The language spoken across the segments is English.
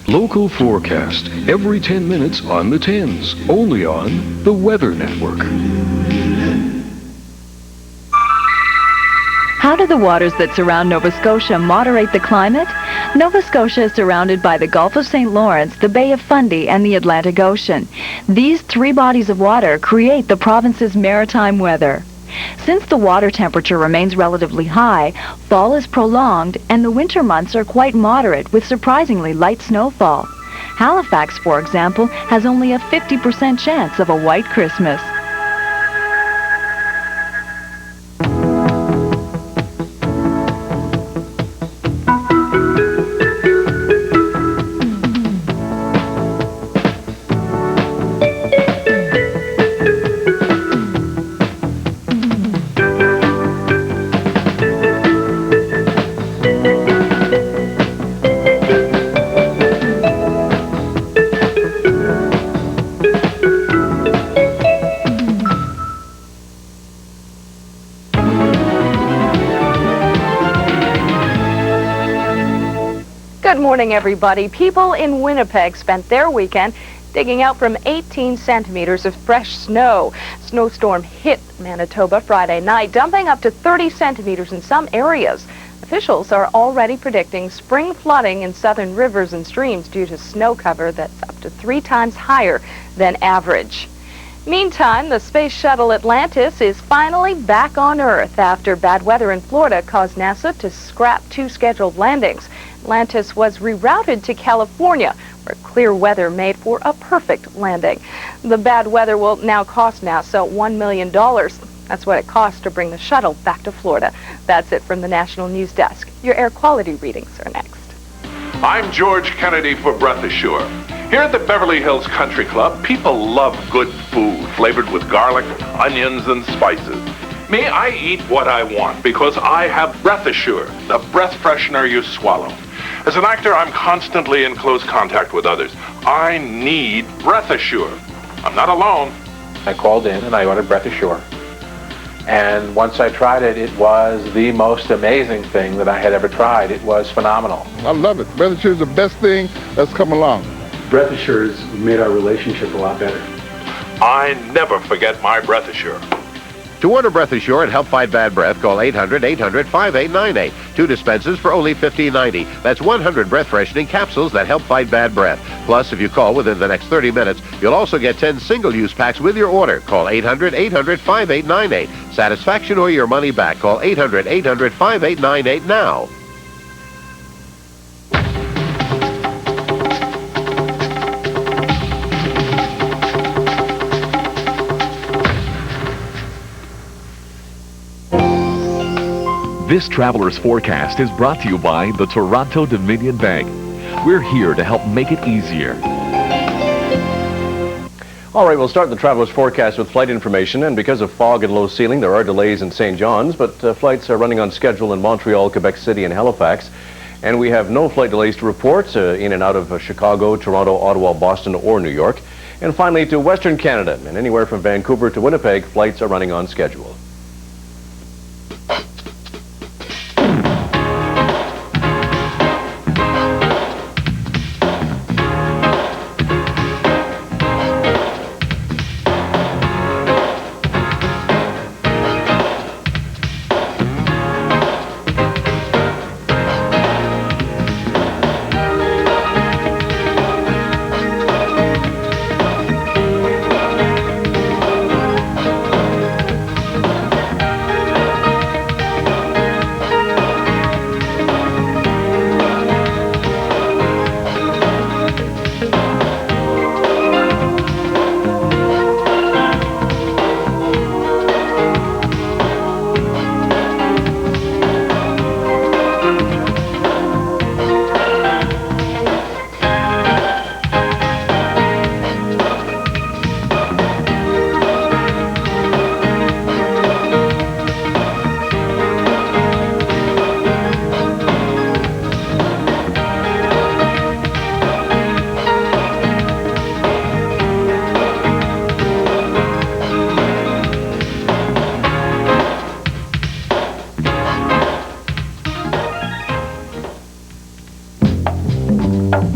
Local forecast every 10 minutes on the 10s, only on the Weather Network. How do the waters that surround Nova Scotia moderate the climate? Nova Scotia is surrounded by the Gulf of St. Lawrence, the Bay of Fundy, and the Atlantic Ocean. These three bodies of water create the province's maritime weather. Since the water temperature remains relatively high, fall is prolonged, and the winter months are quite moderate with surprisingly light snowfall. Halifax, for example, has only a 50% chance of a white Christmas. Good morning, everybody. People in Winnipeg spent their weekend digging out from 18 centimeters of fresh snow. Snowstorm hit Manitoba Friday night, dumping up to 30 centimeters in some areas. Officials are already predicting spring flooding in southern rivers and streams due to snow cover that's up to 3 times higher than average. Meantime, the space shuttle Atlantis is finally back on Earth after bad weather in Florida caused NASA to scrap 2 scheduled landings. Atlantis was rerouted to California, where clear weather made for a perfect landing. The bad weather will now cost NASA $1 million. That's what it costs to bring the shuttle back to Florida. That's it from the National News Desk. Your air quality readings are next. I'm George Kennedy for Breath Assure. Here at the Beverly Hills Country Club, people love good food flavored with garlic, onions, and spices. Me, I eat what I want because I have Breath Assure, the breath freshener you swallow. As an actor, I'm constantly in close contact with others. I need Breath Assure. I'm not alone. I called in and I ordered Breath Assure. And once I tried it, it was the most amazing thing that I had ever tried. It was phenomenal. I love it. Breath Assure is the best thing that's come along. Breath Assure has made our relationship a lot better. I never forget my Breath Assure. To order Breath Assure and help fight bad breath, call 800-800-5898. 2 dispenses for only $15.90. That's 100 breath freshening capsules that help fight bad breath. Plus, if you call within the next 30 minutes, you'll also get 10 single-use packs with your order. Call 800-800-5898. Satisfaction or your money back. Call 800-800-5898 now. This Traveler's Forecast is brought to you by the Toronto Dominion Bank. We're here to help make it easier. All right, we'll start the Traveler's Forecast with flight information. And because of fog and low ceiling, there are delays in St. John's, but flights are running on schedule in Montreal, Quebec City, and Halifax. And we have no flight delays to report in and out of Chicago, Toronto, Ottawa, Boston, or New York. And finally, to Western Canada, and anywhere from Vancouver to Winnipeg, flights are running on schedule.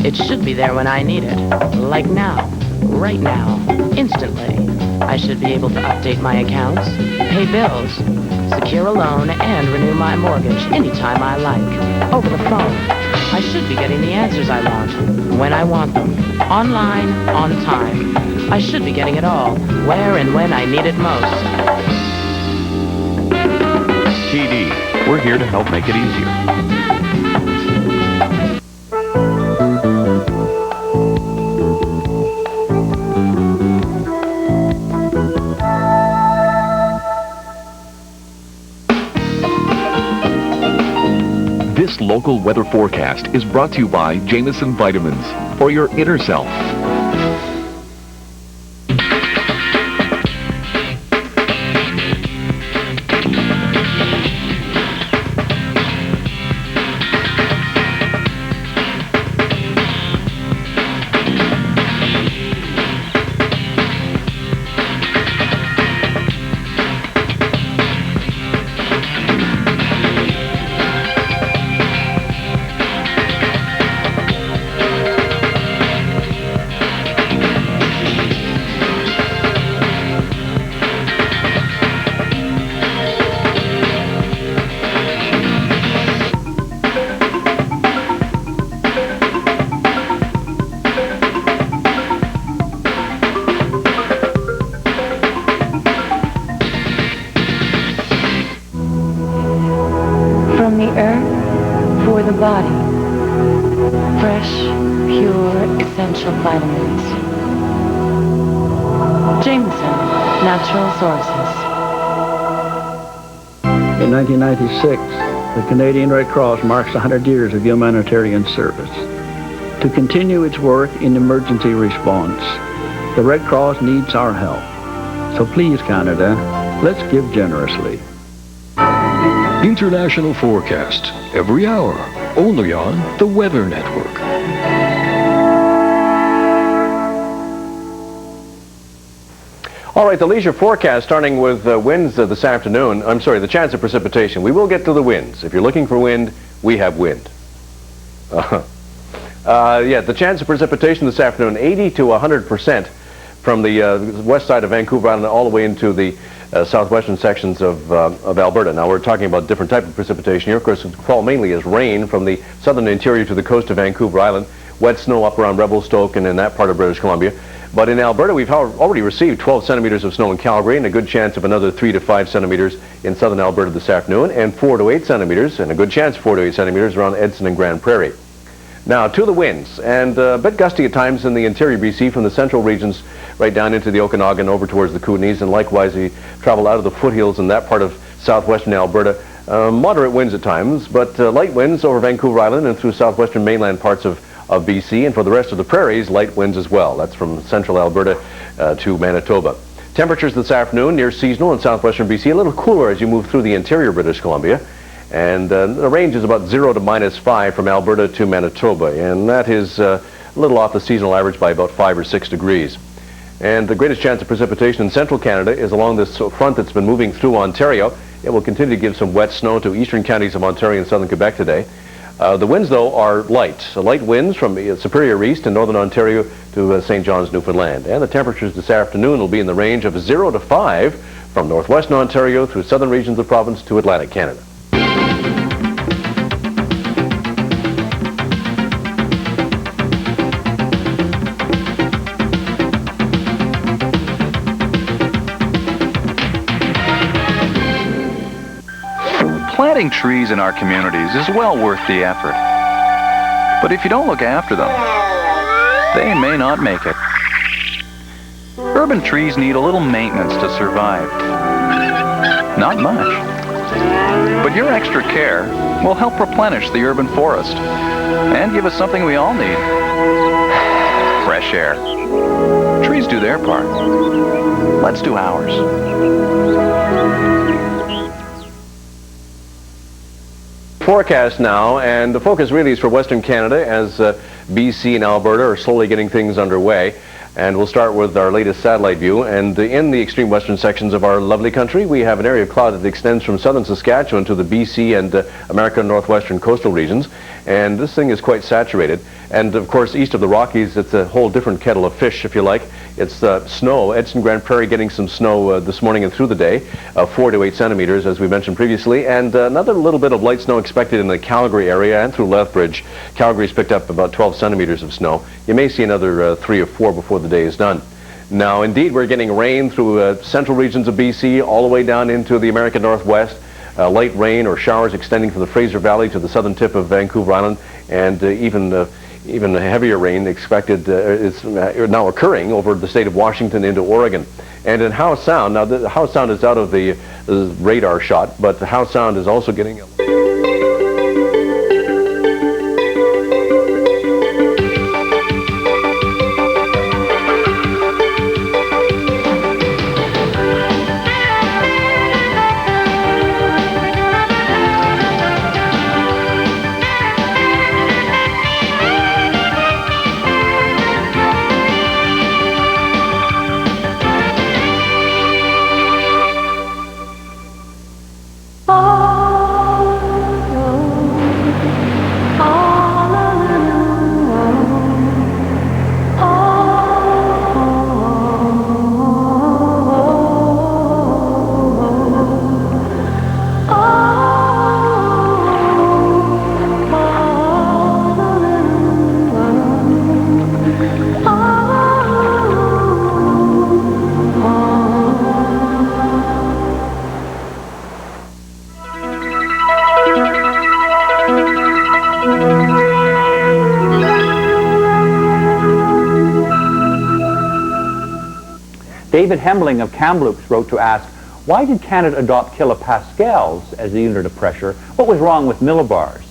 It should be there when I need it. Like now. Right now. Instantly. I should be able to update my accounts, pay bills, secure a loan, and renew my mortgage anytime I like. Over the phone. I should be getting the answers I want, when I want them. Online, on time. I should be getting it all, where and when I need it most. TD, we're here to help make it easier. This local weather forecast is brought to you by Jameson Vitamins for your inner self. From the earth for the body. Fresh, pure, essential vitamins. Jameson, natural sources. In 1996, the Canadian Red Cross marks 100 years of humanitarian service. To continue its work in emergency response, the Red Cross needs our help. So please, Canada, let's give generously. International forecast every hour, only on the Weather Network. All right, the leisure forecast starting with winds this afternoon. I'm sorry, the chance of precipitation. We will get to the winds. If you're looking for wind, we have wind. Yeah, the chance of precipitation this afternoon, 80 to 100% from the west side of Vancouver Island all the way into the southwestern sections of Alberta. Now we're talking about different type of precipitation here. Of course, it fall mainly as rain from the southern interior to the coast of Vancouver Island. Wet snow up around Revelstoke and in that part of British Columbia. But in Alberta, we've already received 12 centimeters of snow in Calgary and a good chance of another 3 to 5 centimeters in southern Alberta this afternoon, and 4 to 8 centimeters, and a good chance of 4 to 8 centimeters around Edson and Grand Prairie. Now to the winds, and a bit gusty at times in the interior BC from the central regions right down into the Okanagan over towards the Kootenays, and likewise we travel out of the foothills in that part of southwestern Alberta. Moderate winds at times, but light winds over Vancouver Island and through southwestern mainland parts of BC, and for the rest of the prairies, light winds as well. That's from central Alberta to Manitoba. Temperatures this afternoon near seasonal in southwestern BC, a little cooler as you move through the interior British Columbia. And the range is about 0 to -5 from Alberta to Manitoba, and that is a little off the seasonal average by about 5 or 6 degrees. And the greatest chance of precipitation in central Canada is along this front that's been moving through Ontario. It will continue to give some wet snow to eastern counties of Ontario and southern Quebec today. The winds, though, are light. Light winds from Superior East in northern Ontario to St. John's, Newfoundland. And the temperatures this afternoon will be in the range of 0 to 5 from northwestern Ontario through southern regions of the province to Atlantic Canada. Planting trees in our communities is well worth the effort. But if you don't look after them, they may not make it. Urban trees need a little maintenance to survive. Not much. But your extra care will help replenish the urban forest and give us something we all need. Fresh air. Trees do their part. Let's do ours. Forecast now, and the focus really is for Western Canada as BC and Alberta are slowly getting things underway. And we'll start with our latest satellite view. And in the extreme western sections of our lovely country, we have an area of cloud that extends from southern Saskatchewan to the BC and American northwestern coastal regions. And this thing is quite saturated. And of course, east of the Rockies, it's a whole different kettle of fish, if you like. It's snow. Edson Grand Prairie getting some snow this morning and through the day, 4 to 8 centimeters, as we mentioned previously. And another little bit of light snow expected in the Calgary area and through Lethbridge. Calgary's picked up about 12 centimeters of snow. You may see another 3 or 4 before the day is done. Now, indeed, we're getting rain through central regions of BC all the way down into the American Northwest. Light rain or showers extending from the Fraser Valley to the southern tip of Vancouver Island, and even heavier rain expected is now occurring over the state of Washington into Oregon. And in Howe Sound, now the Howe Sound is out of the radar shot, but the Howe Sound is also getting David Hemling of Kamloops wrote to ask, why did Canada adopt kilopascals as the unit of pressure? What was wrong with millibars?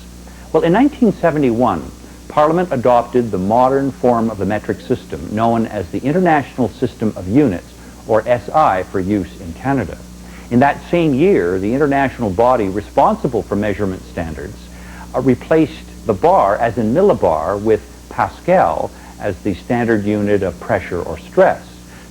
Well, in 1971, Parliament adopted the modern form of the metric system known as the International System of Units, or SI, for use in Canada. In that same year, the international body responsible for measurement standards replaced the bar, as in millibar, with Pascal as the standard unit of pressure or stress.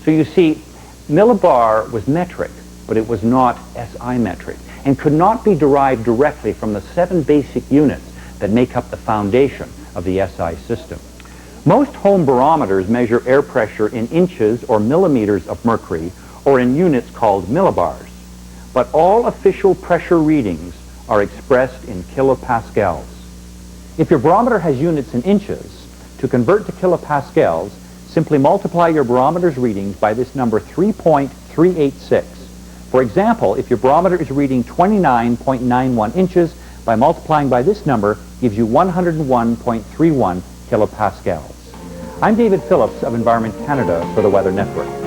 So you see, millibar was metric, but it was not SI metric, and could not be derived directly from the 7 basic units that make up the foundation of the SI system. Most home barometers measure air pressure in inches or millimeters of mercury, or in units called millibars. But all official pressure readings are expressed in kilopascals. If your barometer has units in inches, to convert to kilopascals, simply multiply your barometer's readings by this number 3.386. For example, if your barometer is reading 29.91 inches, by multiplying by this number gives you 101.31 kilopascals. I'm David Phillips of Environment Canada for the Weather Network.